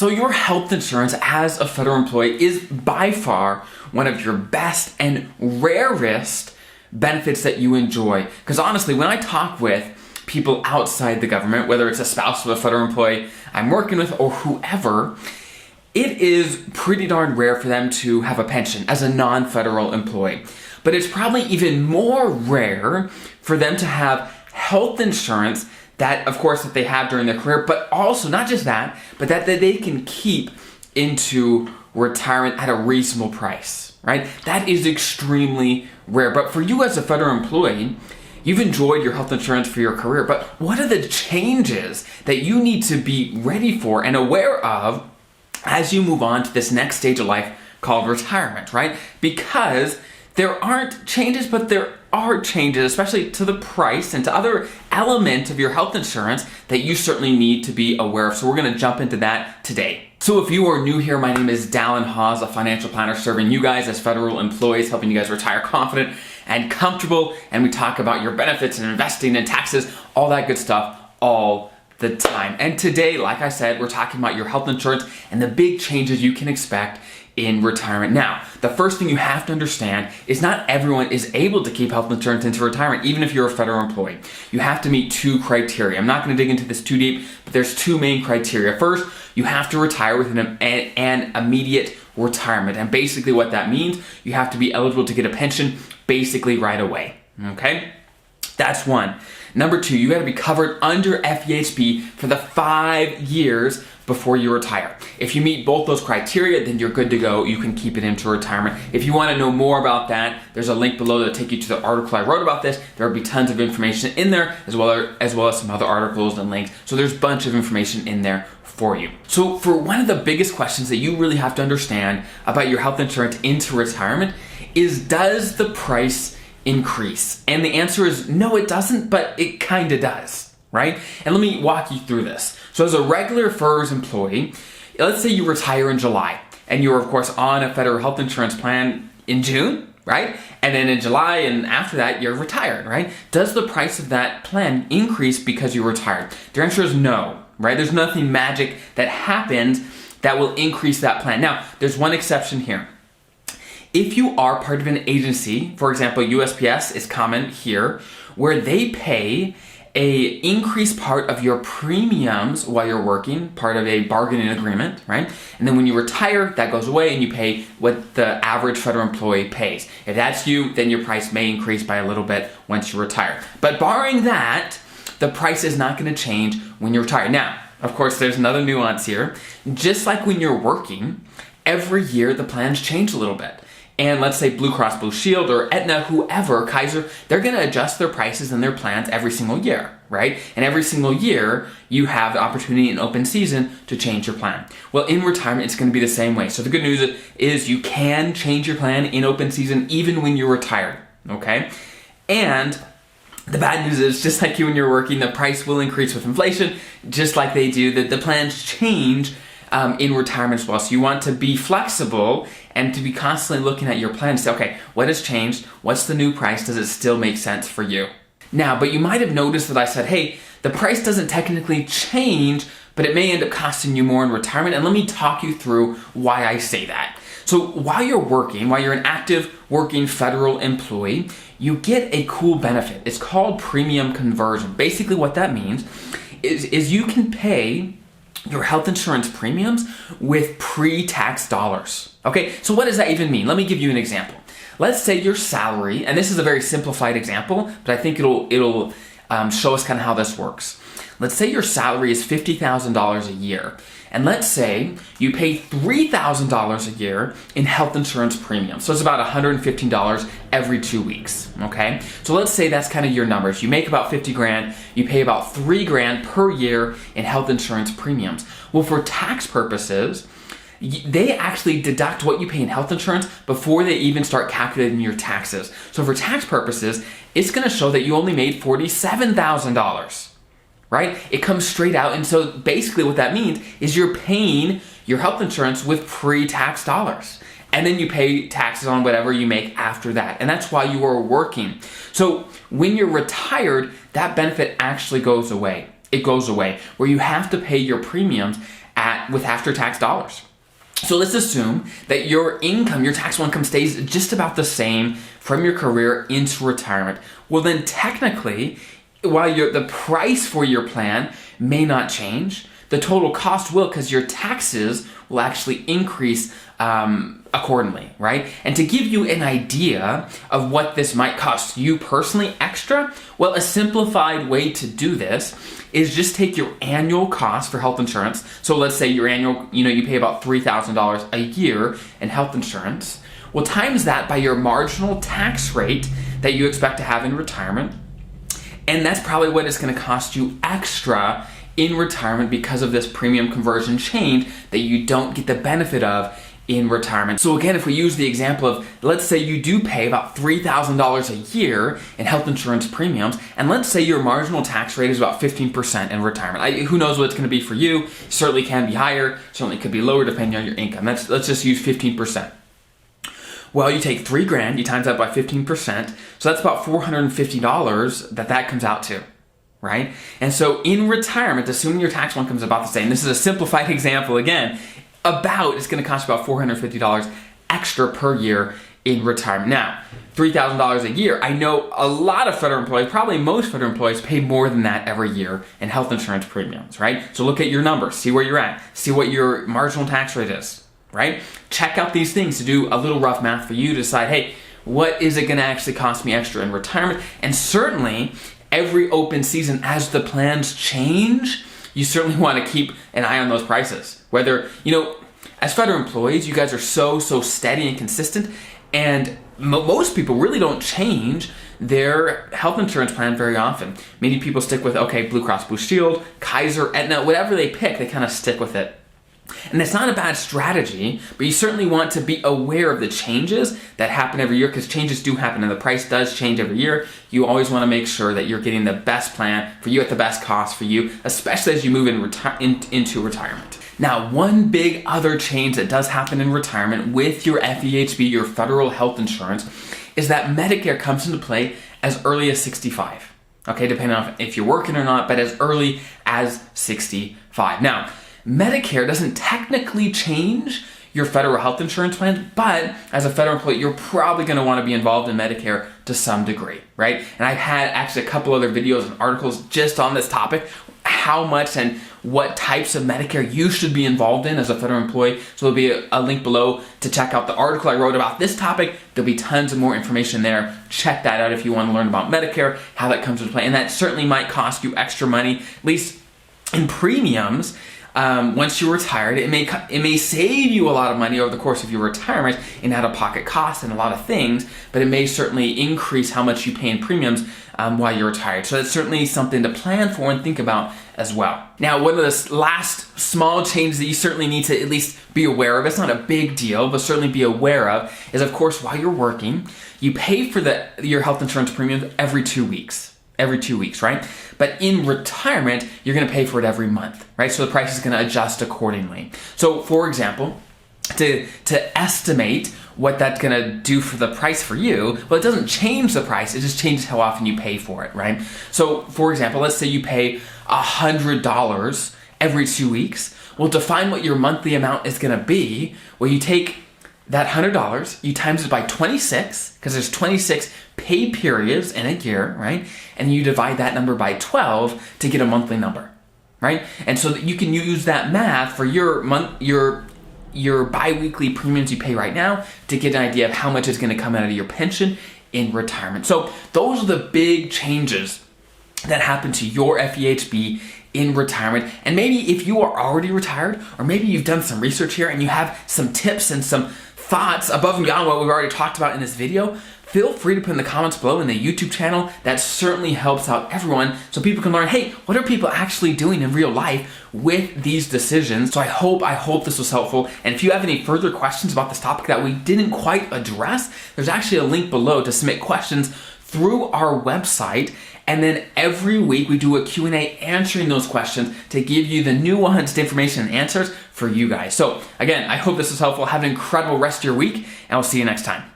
So your health insurance as a federal employee is by far one of your best and rarest benefits that you enjoy. Because honestly, when I talk with people outside the government, whether it's a spouse of a federal employee I'm working with or whoever, it is pretty darn rare for them to have a pension as a non-federal employee. But it's probably even more rare for them to have health insurance that, of course, that they have during their career, but also not just that, but that they can keep into retirement at a reasonable price, right? That is extremely rare. But for you as a federal employee, you've enjoyed your health insurance for your career, but what are the changes that you need to be ready for and aware of as you move on to this next stage of life called retirement, right? Because there aren't changes, but there are changes, especially to the price and to other elements of your health insurance that you certainly need to be aware of. So we're going to jump into that today. So if you are new here, my name is Dallin Hawes, a financial planner serving you guys as federal employees, helping you guys retire confident and comfortable. And we talk about your benefits and investing and taxes, all that good stuff, all the time. And today, like I said, we're talking about your health insurance and the big changes you can expect in retirement. Now, the first thing you have to understand is not everyone is able to keep health insurance into retirement, even if you're a federal employee. You have to meet two criteria. I'm not going to dig into this too deep, but there's two main criteria. First, you have to retire with an immediate retirement. And basically what that means, you have to be eligible to get a pension basically right away. Okay? That's one. Number two, you got to be covered under FEHB for the 5 years before you retire. If you meet both those criteria, then you're good to go. You can keep it into retirement. If you want to know more about that, there's a link below that'll take you to the article I wrote about this. There will be tons of information in there, as well as some other articles and links. So there's a bunch of information in there for you. So for one of the biggest questions that you really have to understand about your health insurance into retirement is, does the price increase? And the answer is no, it doesn't, but it kind of does, right? And let me walk you through this. So as a regular FERS employee, let's say you retire in July and you're of course on a federal health insurance plan in June, right? And then in July and after that, you're retired, right? Does the price of that plan increase because you retired? The answer is no, right? There's nothing magic that happens that will increase that plan. Now, there's one exception here. If you are part of an agency, for example, USPS is common here, where they pay a increased part of your premiums while you're working, part of a bargaining agreement, right? And then when you retire, that goes away and you pay what the average federal employee pays. If that's you, then your price may increase by a little bit once you retire. But barring that, the price is not going to change when you retire. Now, of course, there's another nuance here. Just like when you're working, every year the plans change a little bit. And let's say Blue Cross Blue Shield or Aetna, whoever, Kaiser, they're going to adjust their prices and their plans every single year, right? And every single year, you have the opportunity in open season to change your plan. Well, in retirement, it's going to be the same way. So the good news is you can change your plan in open season even when you're retired, okay? And the bad news is, just like you when you're working, the price will increase with inflation, just like they do. The plans change in retirement as well. So you want to be flexible and to be constantly looking at your plan and say, okay, what has changed? What's the new price? Does it still make sense for you? Now, but you might have noticed that I said, hey, the price doesn't technically change, but it may end up costing you more in retirement. And let me talk you through why I say that. So while you're working, while you're an active working federal employee, you get a cool benefit. It's called premium conversion. Basically what that means is you can pay your health insurance premiums with pre-tax dollars. Okay, so what does that even mean? Let me give you an example. Let's say your salary, and this is a very simplified example, but I think it'll show us kind of how this works. Let's say your salary is $50,000 a year, and let's say you pay $3,000 a year in health insurance premiums. So it's about $115 every 2 weeks, okay? So let's say that's kind of your numbers. You make about 50 grand, you pay about 3 grand per year in health insurance premiums. Well, for tax purposes, they actually deduct what you pay in health insurance before they even start calculating your taxes. So for tax purposes, it's gonna show that you only made $47,000. Right? It comes straight out. And so basically what that means is you're paying your health insurance with pre-tax dollars. And then you pay taxes on whatever you make after that. And that's why you are working. So when you're retired, that benefit actually goes away. It goes away, where you have to pay your premiums with after-tax dollars. So let's assume that your income, your taxable income, stays just about the same from your career into retirement. Well, then technically, while the price for your plan may not change, the total cost will, because your taxes will actually increase accordingly, right? And to give you an idea of what this might cost you personally extra, well, a simplified way to do this is just take your annual cost for health insurance. So let's say your annual, you pay about $3,000 a year in health insurance. Well, times that by your marginal tax rate that you expect to have in retirement. And that's probably what it's going to cost you extra in retirement because of this premium conversion change that you don't get the benefit of in retirement. So again, if we use the example of, let's say you do pay about $3,000 a year in health insurance premiums, and let's say your marginal tax rate is about 15% in retirement. Who knows what it's going to be for you? Certainly can be higher, certainly could be lower depending on your income. Let's just use 15%. Well, you take $3,000, you times that by 15%, so that's about $450 that comes out to, right? And so in retirement, assuming your taxable income is about the same, this is a simplified example again, it's going to cost about $450 extra per year in retirement. Now, $3,000 a year. I know a lot of federal employees, probably most federal employees, pay more than that every year in health insurance premiums, right? So look at your numbers, see where you're at, see what your marginal tax rate is, right? Check out these things to do a little rough math for you to decide, hey, what is it going to actually cost me extra in retirement? And certainly, every open season, as the plans change, you certainly want to keep an eye on those prices. Whether, as federal employees, you guys are so steady and consistent, and most people really don't change their health insurance plan very often. Many people stick with, Blue Cross Blue Shield, Kaiser, Aetna, whatever they pick, they kind of stick with it. And it's not a bad strategy, but you certainly want to be aware of the changes that happen every year, because changes do happen and the price does change every year. You always want to make sure that you're getting the best plan for you at the best cost for you, especially as you move into retirement. Now, one big other change that does happen in retirement with your FEHB, your federal health insurance, is that Medicare comes into play as early as 65. Okay, depending on if you're working or not, but as early as 65. Now, Medicare doesn't technically change your federal health insurance plan, but as a federal employee, you're probably going to want to be involved in Medicare to some degree, right? And I've had actually a couple other videos and articles just on this topic, how much and what types of Medicare you should be involved in as a federal employee. So there'll be a link below to check out the article I wrote about this topic. There'll be tons of more information there. Check that out if you want to learn about Medicare, how that comes into play. And that certainly might cost you extra money, at least in premiums. Once you're retired, it may save you a lot of money over the course of your retirement in out-of-pocket costs and a lot of things, but it may certainly increase how much you pay in premiums while you're retired. So that's certainly something to plan for and think about as well. Now, one of the last small changes that you certainly need to at least be aware of, it's not a big deal, but certainly be aware of, is of course while you're working, you pay for your health insurance premiums every 2 weeks. Every 2 weeks, right? But in retirement, you're going to pay for it every month, right? So the price is going to adjust accordingly. So for example, to estimate what that's going to do for the price for you, well, it doesn't change the price, it just changes how often you pay for it, right? So for example, let's say you pay $100 every 2 weeks. Well, to find what your monthly amount is going to be, well, you take that $100, you times it by 26, because there's 26 pay periods in a year, right? And you divide that number by 12 to get a monthly number, right? And so that you can use that math for your bi-weekly premiums you pay right now to get an idea of how much is going to come out of your pension in retirement. So those are the big changes that happen to your FEHB in retirement. And maybe if you are already retired, or maybe you've done some research here and you have some tips and some thoughts above and beyond what we've already talked about in this video, feel free to put in the comments below in the YouTube channel. That certainly helps out everyone so people can learn, hey, what are people actually doing in real life with these decisions? So I hope this was helpful. And if you have any further questions about this topic that we didn't quite address, there's actually a link below to submit questions through our website. And then every week we do a Q&A answering those questions to give you the nuanced information and answers for you guys. So again, I hope this was helpful. Have an incredible rest of your week, and I'll see you next time.